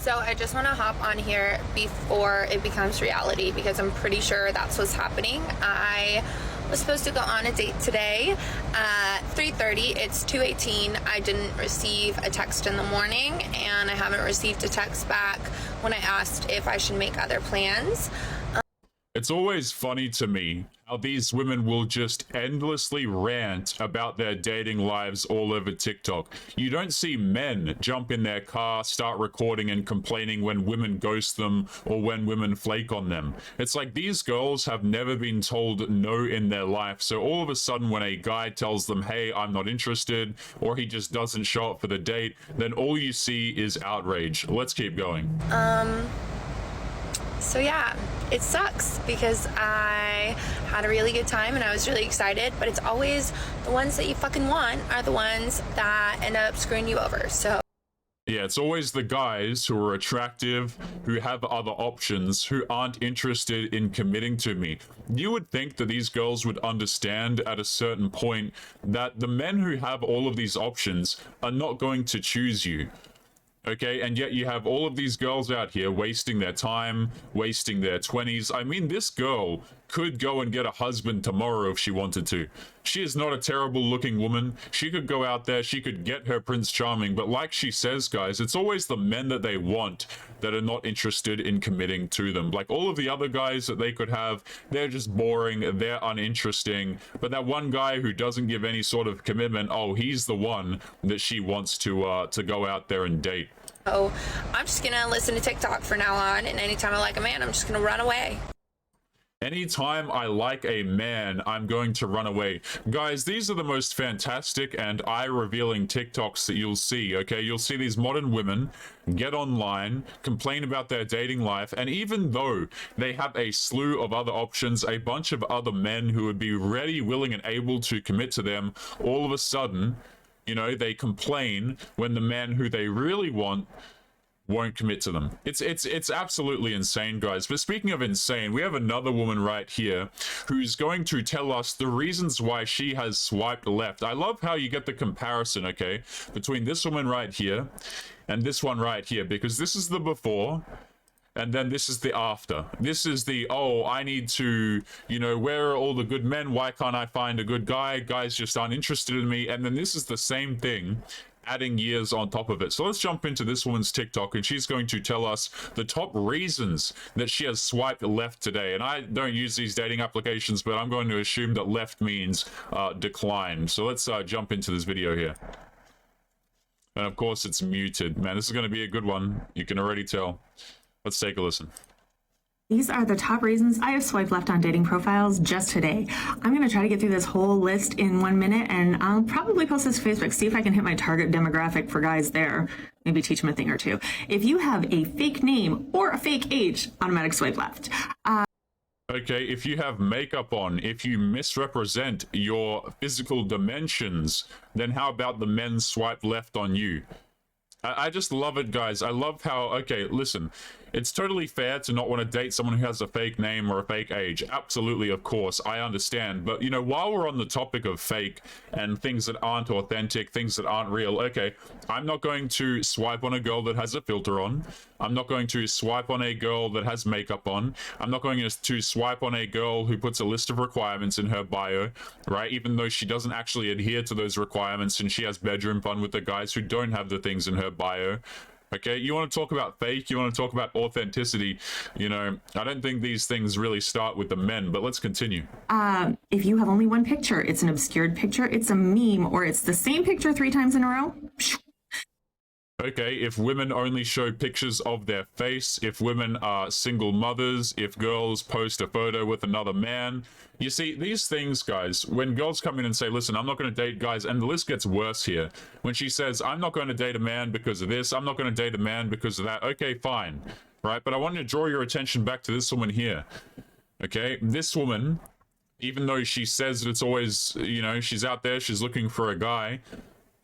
So I just want to hop on here before it becomes reality because I'm pretty sure that's what's happening. I was supposed to go on a date today at 3:30. It's 2:18. I didn't receive a text in the morning, and I haven't received a text back when I asked if I should make other plans. It's always funny to me how these women will just endlessly rant about their dating lives all over TikTok. You don't see men jump in their car, start recording and complaining when women ghost them or when women flake on them. It's like these girls have never been told no in their life. So all of a sudden when a guy tells them, hey, I'm not interested, or he just doesn't show up for the date, then all you see is outrage. Let's keep going. So yeah, it sucks because I had a really good time and I was really excited, but it's always the ones that you fucking want are the ones that end up screwing you over. So yeah, it's always the guys who are attractive, who have other options, who aren't interested in committing to me. You would think that these girls would understand at a certain point that the men who have all of these options are not going to choose you. Okay, and yet you have all of these girls out here wasting their time, wasting their 20s. I mean, this girl could go and get a husband tomorrow if she wanted to. She is not a terrible looking woman. She could go out there, she could get her Prince Charming, but like she says, guys, it's always the men that they want that are not interested in committing to them. Like all of the other guys that they could have, they're just boring, they're uninteresting, but that one guy who doesn't give any sort of commitment, oh, he's the one that she wants to go out there and date. So I'm just gonna listen to TikTok from now on, and anytime I like a man, I'm just gonna run away. Anytime I like a man, I'm going to run away. Guys, these are the most fantastic and eye-revealing TikToks that you'll see, okay? You'll see these modern women get online, complain about their dating life, and even though they have a slew of other options, a bunch of other men who would be ready, willing, and able to commit to them, all of a sudden, you know, they complain when the man who they really want won't commit to them. It's absolutely insane, guys. But speaking of insane, we have another woman right here who's going to tell us the reasons why she has swiped left. I love how you get the comparison, okay, between this woman right here and this one right here, because this is the before and then this is the after. This is the, oh, I need to, you know, where are all the good men? Why can't I find a good guy? Guys just aren't interested in me. And then this is the same thing, adding years on top of it. So let's jump into this woman's TikTok, and she's going to tell us the top reasons that she has swiped left today. And I don't use these dating applications, but I'm going to assume that left means decline. So let's jump into this video here. And of course it's muted. Man, this is going to be a good one. You can already tell. Let's take a listen. These are the top reasons I have swiped left on dating profiles just today. I'm going to try to get through this whole list in 1 minute, and I'll probably post this to Facebook, see if I can hit my target demographic for guys there. Maybe teach them a thing or two. If you have a fake name or a fake age, automatic swipe left. Okay, if you have makeup on, if you misrepresent your physical dimensions, then how about the men swipe left on you? I just love it, guys. I love how, okay, listen, it's totally fair to not want to date someone who has a fake name or a fake age. Absolutely, of course, I understand. But, you know, while we're on the topic of fake and things that aren't authentic, things that aren't real, okay, I'm not going to swipe on a girl that has a filter on. I'm not going to swipe on a girl that has makeup on. I'm not going to swipe on a girl who puts a list of requirements in her bio, right? Even though she doesn't actually adhere to those requirements and she has bedroom fun with the guys who don't have the things in her bio. Okay, you want to talk about fake, you want to talk about authenticity, you know, I don't think these things really start with the men, but let's continue. If you have only one picture, it's an obscured picture, it's a meme, or it's the same picture 3 times in a row. Okay, if women only show pictures of their face, if women are single mothers, if girls post a photo with another man. You see, these things, guys, when girls come in and say, listen, I'm not going to date guys, and the list gets worse here. When she says, I'm not going to date a man because of this, I'm not going to date a man because of that, okay, fine, right? But I want to draw your attention back to this woman here, okay? This woman, even though she says that it's always, you know, she's out there, she's looking for a guy,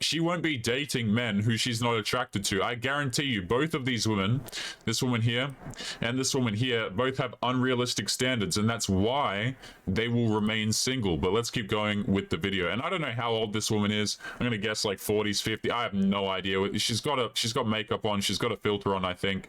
she won't be dating men who she's not attracted to. I guarantee you, both of these women, this woman here and this woman here, both have unrealistic standards, and that's why they will remain single. But let's keep going with the video. And I don't know how old this woman is. I'm gonna guess like 40s, 50. I have no idea. She's got makeup on. She's got a filter on, I think.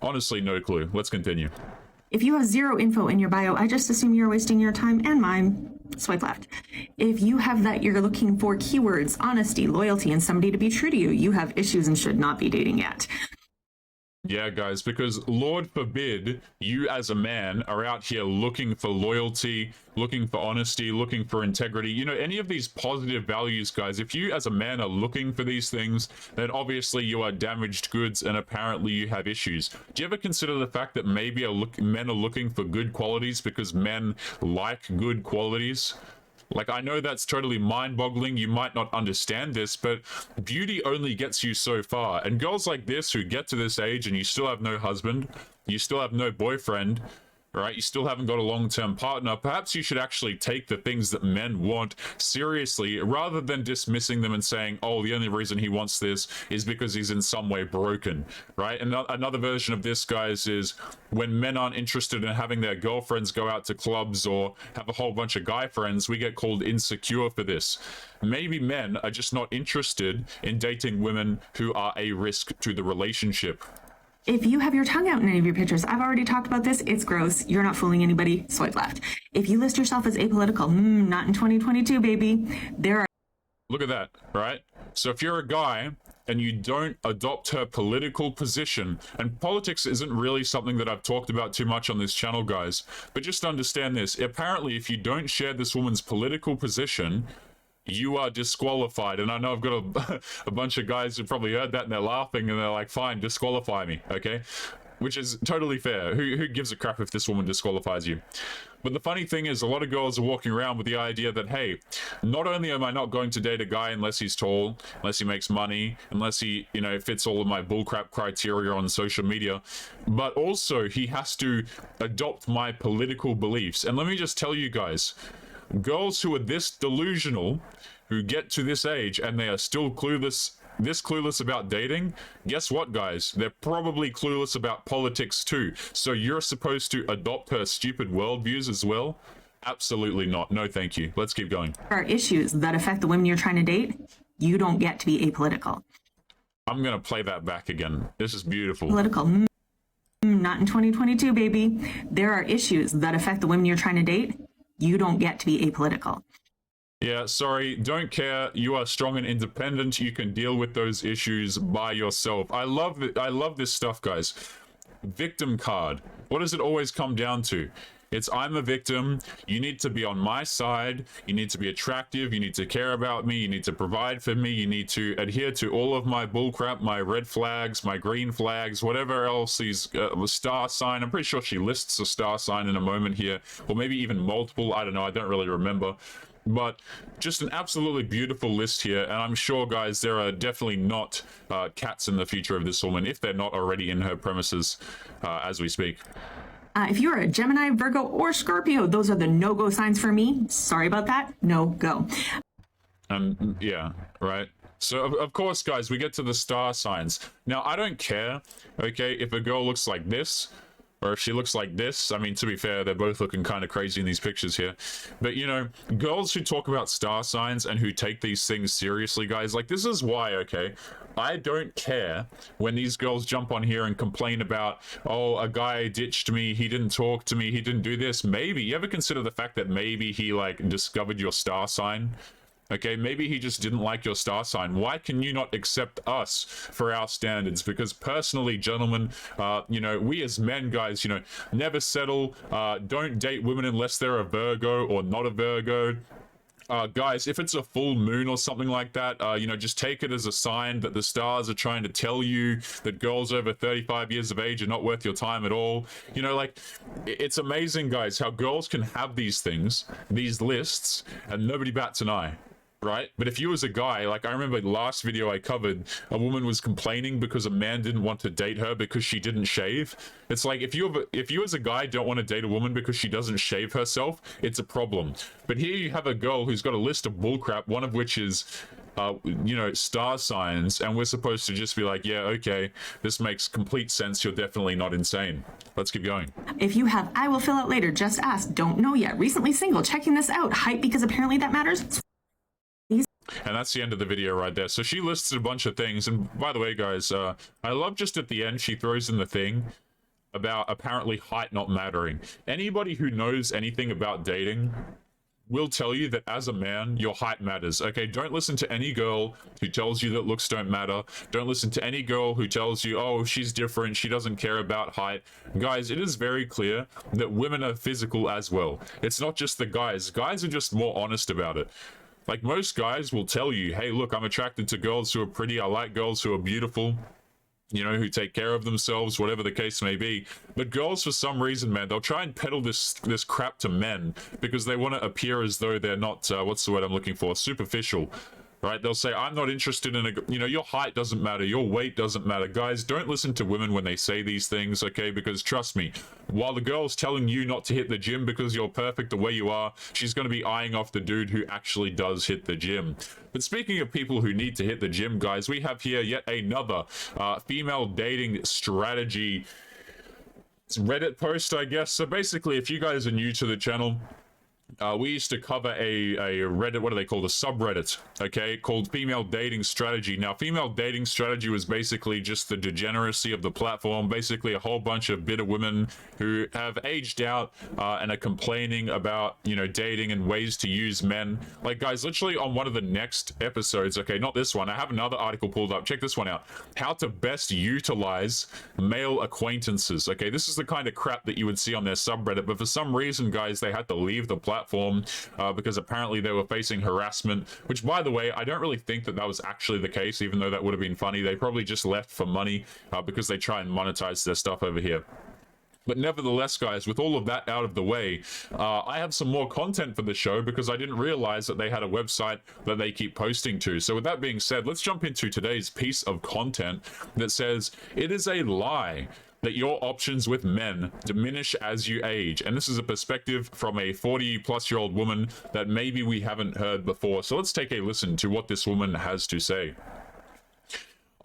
Honestly, no clue. Let's continue. If you have zero info in your bio, I just assume you're wasting your time and mine. Swipe left. If you have that you're looking for keywords, honesty, loyalty, and somebody to be true to you, you have issues and should not be dating yet. Yeah, guys, because Lord forbid you as a man are out here looking for loyalty, looking for honesty, looking for integrity. You know, any of these positive values, guys, if you as a man are looking for these things, then obviously you are damaged goods and apparently you have issues. Do you ever consider the fact that maybe men are looking for good qualities because men like good qualities? Like, I know that's totally mind-boggling, you might not understand this, but beauty only gets you so far. And girls like this who get to this age and you still have no husband, you still have no boyfriend, right? You still haven't got a long-term partner. Perhaps you should actually take the things that men want seriously rather than dismissing them and saying, oh, the only reason he wants this is because he's in some way broken, right? And another version of this, guys, is when men aren't interested in having their girlfriends go out to clubs or have a whole bunch of guy friends, we get called insecure for this. Maybe men are just not interested in dating women who are a risk to the relationship. If you have your tongue out in any of your pictures, I've already talked about this, it's gross. You're not fooling anybody. Swipe left. If you list yourself as apolitical, not in 2022, baby. There are... Look at that, right? So if you're a guy and you don't adopt her political position, and politics isn't really something that I've talked about too much on this channel, guys, but just understand this. Apparently, if you don't share this woman's political position, you are disqualified. And I know I've got a bunch of guys who probably heard that and they're laughing and they're like, fine, disqualify me, okay? Which is totally fair. Who gives a crap if this woman disqualifies you? But the funny thing is, a lot of girls are walking around with the idea that, hey, not only am I not going to date a guy unless he's tall, unless he makes money, unless he, you know, fits all of my bullcrap criteria on social media, but also he has to adopt my political beliefs. And let me just tell you guys, girls who are this delusional, who get to this age and they are still this clueless about dating, guess what, guys? They're probably clueless about politics too. So you're supposed to adopt her stupid worldviews as well? Absolutely not. No, thank you. Let's keep going. There are issues that affect the women you're trying to date. You don't get to be apolitical. I'm gonna play that back again. This is beautiful. Political, not in 2022, baby. There are issues that affect the women you're trying to date. You don't get to be apolitical. Yeah, sorry, don't care. You are strong and independent. You can deal with those issues by yourself. I love this stuff, guys. Victim card. What does it always come down to? It's, I'm a victim. You need to be on my side. You need to be attractive. You need to care about me. You need to provide for me. You need to adhere to all of my bullcrap, my red flags, my green flags, whatever else. These star sign. I'm pretty sure she lists a star sign in a moment here, or maybe even multiple. I don't know. I don't really remember. But just an absolutely beautiful list here, and I'm sure, guys, there are definitely not cats in the future of this woman, if they're not already in her premises as we speak. If you're a Gemini, Virgo, or Scorpio, those are the no-go signs for me. Sorry about that. No go. Yeah, right. So, of course, guys, we get to the star signs. Now, I don't care, okay, if a girl looks like this, or if she looks like this. I mean, to be fair, they're both looking kind of crazy in these pictures here. But, you know, girls who talk about star signs and who take these things seriously, guys, like, this is why, okay? I don't care when these girls jump on here and complain about, oh, a guy ditched me, he didn't talk to me, he didn't do this. Maybe, you ever consider the fact that maybe he, like, discovered your star sign? Okay, maybe he just didn't like your star sign. Why can you not accept us for our standards? Because personally, gentlemen, you know, we as men, guys, you know, never settle. Don't date women unless they're a Virgo or not a Virgo. Guys, if it's a full moon or something like that, you know, just take it as a sign that the stars are trying to tell you that girls over 35 years of age are not worth your time at all. You know, like, it's amazing, guys, how girls can have these things, these lists, and nobody bats an eye. Right? But if you as a guy, like, I remember the last video I covered, a woman was complaining because a man didn't want to date her because she didn't shave. It's like, if you as a guy don't want to date a woman because she doesn't shave herself, it's a problem. But here you have a girl who's got a list of bullcrap, one of which is you know, star signs, and we're supposed to just be like, yeah, okay, this makes complete sense, you're definitely not insane. Let's keep going. If you have I will fill out later, just ask, don't know yet, recently single, checking this out, hype because apparently that matters. And that's the end of the video right there. So she listed a bunch of things. And by the way, guys, I love just at the end, she throws in the thing about apparently height not mattering. Anybody who knows anything about dating will tell you that as a man, your height matters. Okay, don't listen to any girl who tells you that looks don't matter. Don't listen to any girl who tells you, oh, she's different, she doesn't care about height. Guys, it is very clear that women are physical as well. It's not just the guys. Guys are just more honest about it. Like, most guys will tell you, hey, look, I'm attracted to girls who are pretty, I like girls who are beautiful, you know, who take care of themselves, whatever the case may be. But girls, for some reason, man, they'll try and peddle this crap to men because they want to appear as though they're not, what's the word I'm looking for, superficial. Right? They'll say, I'm not interested in you know, your height doesn't matter, your weight doesn't matter. Guys, don't listen to women when they say these things, okay? Because trust me, while the girl's telling you not to hit the gym because you're perfect the way you are, she's going to be eyeing off the dude who actually does hit the gym. But speaking of people who need to hit the gym, guys, we have here yet another female dating strategy Reddit post, I guess. So basically, if you guys are new to the channel, we used to cover a Reddit, what do they call the subreddit, okay, called Female Dating Strategy. Now, Female Dating Strategy was basically just the degeneracy of the platform, basically a whole bunch of bitter women who have aged out and are complaining about, you know, dating and ways to use men. Like, guys, literally on one of the next episodes, okay, not this one, I have another article pulled up, check this one out, how to best utilize male acquaintances. Okay, this is the kind of crap that you would see on their subreddit, but for some reason, guys, they had to leave the platform because apparently they were facing harassment, which, by the way, I don't really think that was actually the case, even though that would have been funny. They probably just left for money because they try and monetize their stuff over here. But nevertheless, guys, with all of that out of the way, I have some more content for the show because I didn't realize that they had a website that they keep posting to. So with that being said, let's jump into today's piece of content that says, it is a lie that your options with men diminish as you age. And this is a perspective from a 40-plus-year-old woman that maybe we haven't heard before. So let's take a listen to what this woman has to say.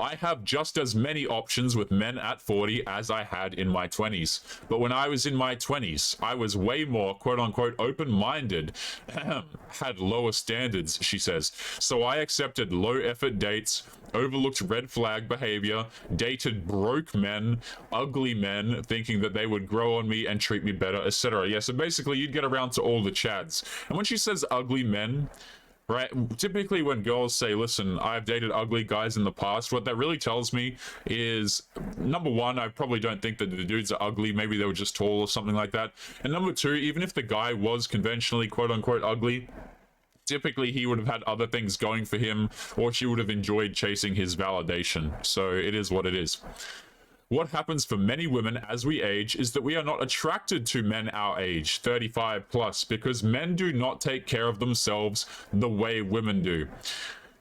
I have just as many options with men at 40 as I had in my 20s. But when I was in my 20s, I was way more quote-unquote open-minded, had lower standards, she says. So I accepted low-effort dates, overlooked red flag behavior, dated broke men, ugly men, thinking that they would grow on me and treat me better, etc. Yeah, so basically you'd get around to all the chads. And when she says ugly men, right, typically when girls say, listen, I've dated ugly guys in the past, what that really tells me is, number one, I probably don't think that the dudes are ugly. Maybe they were just tall or something like that. And number two, even if the guy was conventionally quote-unquote ugly, typically he would have had other things going for him, or she would have enjoyed chasing his validation. So it is what it is. What happens for many women as we age is that we are not attracted to men our age, 35 plus, because men do not take care of themselves the way women do.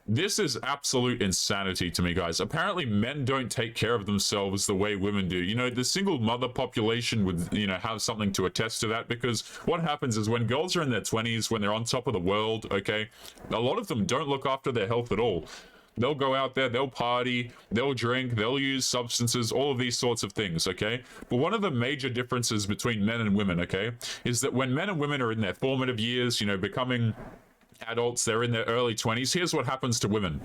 This is absolute insanity to me, guys. Apparently, men don't take care of themselves the way women do. You know, the single mother population would, you know, have something to attest to that, because what happens is when girls are in their 20s, when they're on top of the world, okay, a lot of them don't look after their health at all. They'll go out there, they'll party, they'll drink, they'll use substances, all of these sorts of things, okay? But one of the major differences between men and women, okay, is that when men and women are in their formative years, you know, becoming adults, they're in their early 20s, here's what happens to women.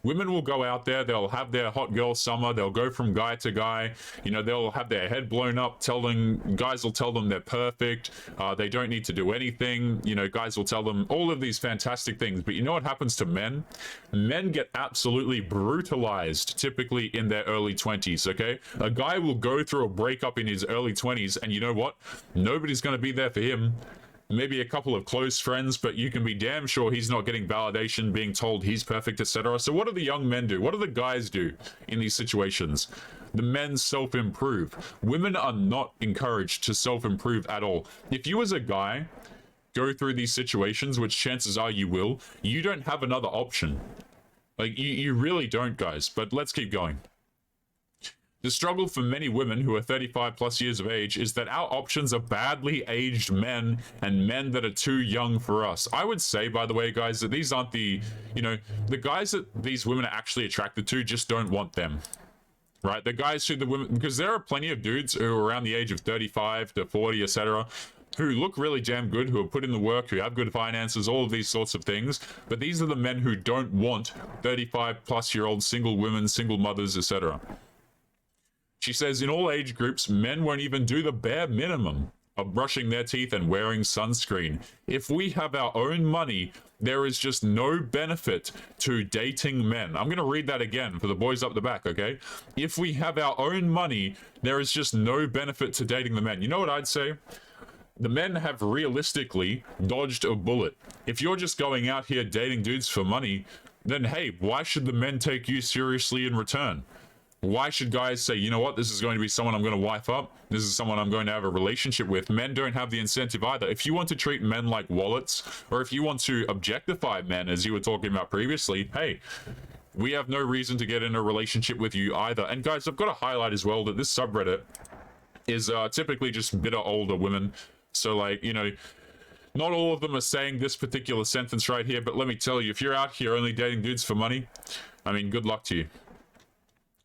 Women will go out there, they'll have their hot girl summer, they'll go from guy to guy, you know, they'll have their head blown up, guys will tell them they're perfect, they don't need to do anything, you know, guys will tell them all of these fantastic things. But you know what happens to men? Men get absolutely brutalized, typically in their early 20s, okay? A guy will go through a breakup in his early 20s, and you know what? Nobody's going to be there for him. Maybe a couple of close friends, but you can be damn sure he's not getting validation, being told he's perfect, etc. So what do the young men do? What do the guys do in these situations? The men self-improve. Women are not encouraged to self-improve at all. If you as a guy go through these situations, which chances are you will, you don't have another option. Like, you really don't, guys. But let's keep going. The struggle for many women who are 35 plus years of age is that our options are badly aged men and men that are too young for us. I would say, by the way, guys, that these aren't the, the guys that these women are actually attracted to just don't want them. Right? The guys who the women, because there are plenty of dudes who are around the age of 35 to 40, etc., who look really damn good, who have put in the work, who have good finances, all of these sorts of things. But these are the men who don't want 35 plus year old single women, single mothers, etc. She says in all age groups, men won't even do the bare minimum of brushing their teeth and wearing sunscreen. If we have our own money, there is just no benefit to dating men. I'm going to read that again for the boys up the back, okay? If we have our own money, there is just no benefit to dating the men. You know what I'd say? The men have realistically dodged a bullet. If you're just going out here dating dudes for money, then hey, why should the men take you seriously in return? Why should guys say, you know what, this is going to be someone I'm going to wife up, this is someone I'm going to have a relationship with? Men don't have the incentive either. If you want to treat men like wallets, or if you want to objectify men, as you were talking about previously, hey, we have no reason to get in a relationship with you either. And guys, I've got to highlight as well that this subreddit is typically just bitter older women. So like, not all of them are saying this particular sentence right here, but let me tell you, if you're out here only dating dudes for money, I mean, good luck to you.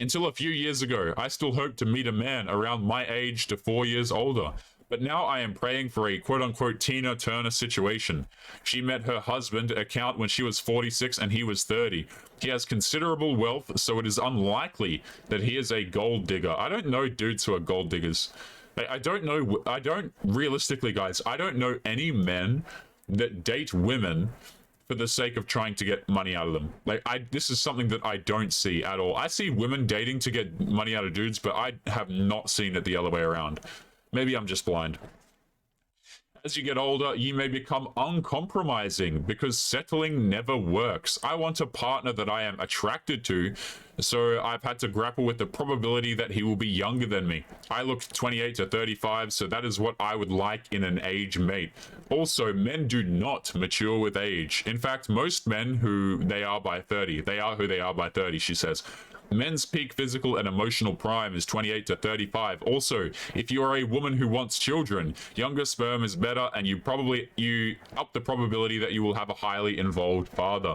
Until a few years ago, I still hoped to meet a man around my age to 4 years older. But now I am praying for a quote-unquote Tina Turner situation. She met her husband account when she was 46 and he was 30. He has considerable wealth, so it is unlikely that he is a gold digger. I don't know dudes who are gold diggers. I don't realistically, guys, I don't know any men that date women for the sake of trying to get money out of them. This is something that I don't see at all. I see women dating to get money out of dudes, but I have not seen it the other way around. Maybe I'm just blind. As you get older, you may become uncompromising because settling never works. I want a partner that I am attracted to, so I've had to grapple with the probability that he will be younger than me. I look 28 to 35, so that is what I would like in an age mate. Also, men do not mature with age. In fact, most men who they are by 30, they are who they are by 30, she says. Men's peak physical and emotional prime is 28 to 35. Also, if you are a woman who wants children, younger sperm is better, and you up the probability that you will have a highly involved father.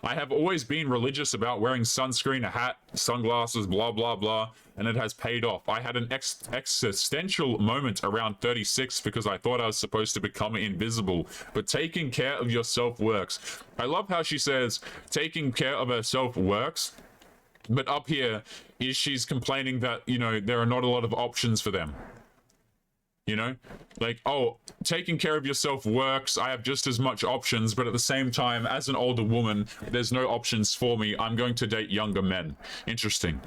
I have always been religious about wearing sunscreen, a hat, sunglasses, blah, blah, blah, and it has paid off. I had an existential moment around 36 because I thought I was supposed to become invisible, but taking care of yourself works. I love how she says taking care of herself works. But up here is she's complaining that, there are not a lot of options for them. Like, oh, taking care of yourself works. I have just as much options, but at the same time, as an older woman, there's no options for me. I'm going to date younger men. Interesting.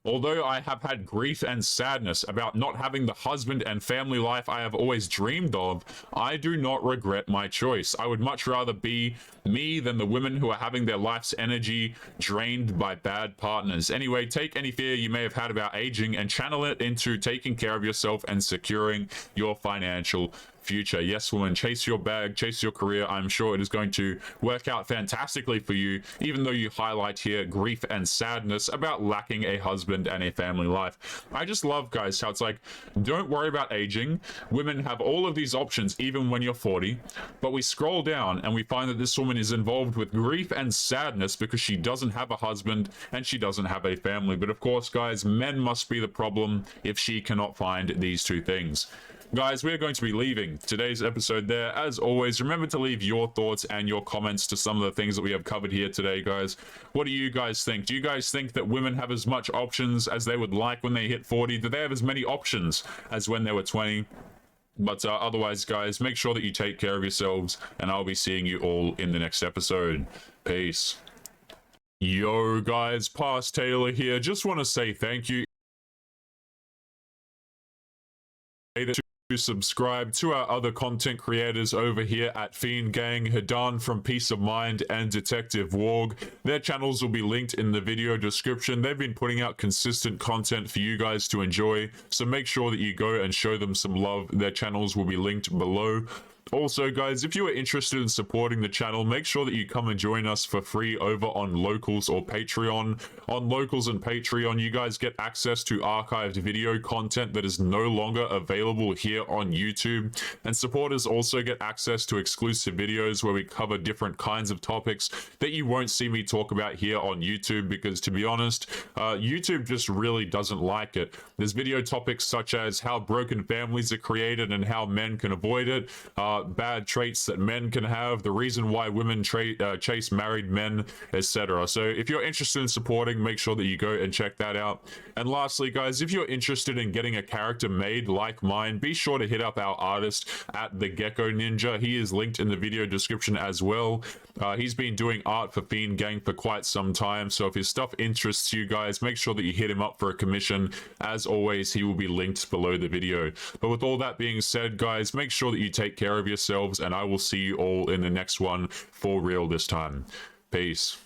Although I have had grief and sadness about not having the husband and family life I have always dreamed of, I do not regret my choice. I would much rather be me than the women who are having their life's energy drained by bad partners. Anyway, take any fear you may have had about aging and channel it into taking care of yourself and securing your financial future. Yes, woman, chase your bag, chase your career. I'm sure it is going to work out fantastically for you, even though you highlight here grief and sadness about lacking a husband and a family life. I just love, guys, how it's like, don't worry about aging. Women have all of these options even when you're 40, but we scroll down and we find that this woman is involved with grief and sadness because she doesn't have a husband and she doesn't have a family. But of course, guys, men must be the problem if she cannot find these two things. Guys, we're going to be leaving today's episode there. As always, remember to leave your thoughts and your comments to some of the things that we have covered here today, guys. What do you guys think? Do you guys think that women have as much options as they would like when they hit 40? Do they have as many options as when they were 20? But otherwise, guys, make sure that you take care of yourselves, and I'll be seeing you all in the next episode. Peace. Yo, guys, Past Taylor here. Just want to say thank you to subscribe to our other content creators over here at Fiend Gang, Hadan from Peace of Mind, and Detective Warg. Their channels will be linked in the video description. They've been putting out consistent content for you guys to enjoy, so make sure that you go and show them some love. Their channels will be linked below. Also, guys, if you are interested in supporting the channel, make sure that you come and join us for free over on Locals or Patreon. On Locals and Patreon, you guys get access to archived video content that is no longer available here on YouTube, and supporters also get access to exclusive videos where we cover different kinds of topics that you won't see me talk about here on YouTube, because to be honest, YouTube just really doesn't like it. There's video topics such as how broken families are created and how men can avoid it, bad traits that men can have, the reason why women chase married men, etc. So if you're interested in supporting, make sure that you go and check that out. And lastly, guys, if you're interested in getting a character made like mine, be sure to hit up our artist at the Gecko Ninja. He is linked in the video description as well. He's been doing art for Fiend Gang for quite some time, so if his stuff interests you guys, make sure that you hit him up for a commission. As always, he will be linked below the video. But with all that being said, guys, make sure that you take care of yourselves, and I will see you all in the next one, for real this time. Peace.